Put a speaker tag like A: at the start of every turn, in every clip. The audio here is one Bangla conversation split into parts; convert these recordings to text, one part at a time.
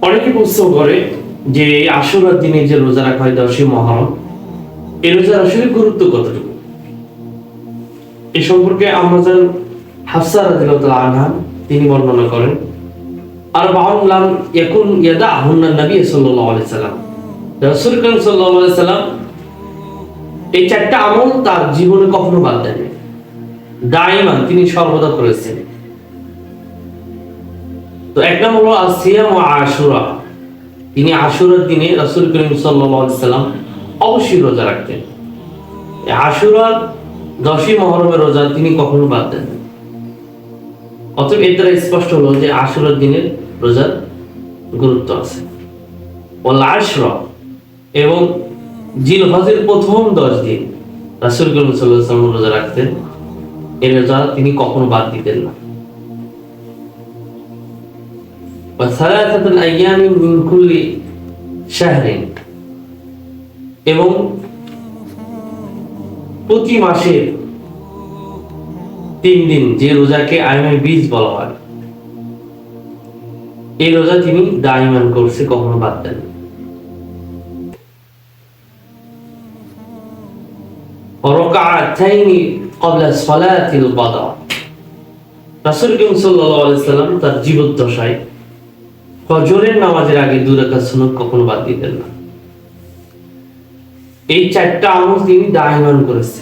A: অনেকে প্রশ্ন করে যে আশুরার দিনে যে রোজা রাখা হয় 10ই মুহররম, এই রোজার আসলে গুরুত্ব কতটুকু? এ সম্পর্কে আমাদের হাফসা রাদিয়াল্লাহু আনহা তিনি বর্ণনা করেন, আর বাউলাম ইয়াকুন ইয়াদাহুন্না নবী সাল্লাল্লাহু আলাইহি সাল্লাম, রাসূল করিম সাল্লাল্লাহু আলাইহি সাল্লাম এই চারটা আমল তার জীবনে কখনো বাদ দেননি, দাইমান তিনি সর্বদা করেছেন। তো এক নম্বর হলো আসিয়াম ও আশুরা, তিনি আশুরার দিনে রাসূল করিম সাল্লাল্লাহু আলাইহি সাল্লাম অবশ্যই রোজা রাখতেন। আশুরার 10ই মুহররমের রোজা তিনি কখনো বাদ দেন না। অতএব এর দ্বারা স্পষ্ট হলো যে আশুরার দিনের রোজার গুরুত্ব আছে। ওয়াল আশরা, এবং জিলহজের প্রথম 10 দিন রাসূল করিম সাল্লাল্লাহু আলাইহি সাল্লাম রোজা রাখতেন, এই রোজা তিনি কখনো বাদ দিতেন না। ওয়া সালাসাতুল আইয়ামি মিন কুল্লি শাহরিন, এবং প্রতি মাসে 3 দিন যে রোজাকে আইয়ামে বীজ বলা হয়, এই রোজা তিনি দাইমান করছে, কখনো বাদ দেন না। রাকাআতাইনি ক্বাবলা সালাতিল বাদা, রাসূল করিম সাল্লাল্লাহু আলাইহি সাল্লাম তার জীবদ্দশায় ফজরের নামাজের আগে 2 রাকাত সুন্নাত কখনো বাদ দিতেন না। এই চারটা আমল তিনি দাইমান করেছে,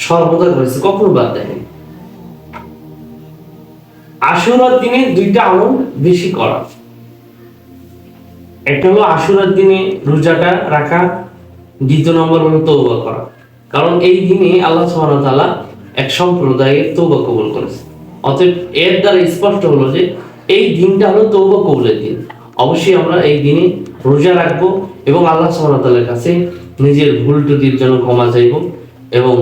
A: সর্বদা করেছে, কখনো বাদ দেয়নি। আশুরার দিনে 2টা আমল বেশি করা, একটা হলো আশুরার দিনে রোজাটা রাখা, দ্বিতীয় নম্বর হলো তওবা করা। কারণ এই দিনে আল্লাহ সুবহানাহু ওয়া তাআলা এক সম্প্রদায়ের তওবা কবুল করেছে। অতএব এর দ্বারা স্পষ্ট হলো যে এই দিনটা হলো তওবা কবুলের দিন। অবশ্যই আমরা এই দিনে রোজা রাখবো এবং আল্লাহ সুবহানাহু ওয়া তাআলার কাছে নিজের ভুল ত্রুটির জন্য ক্ষমা চাইবো এবং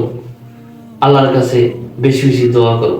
A: আল্লাহর কাছে বেশি বেশি দোয়া করব।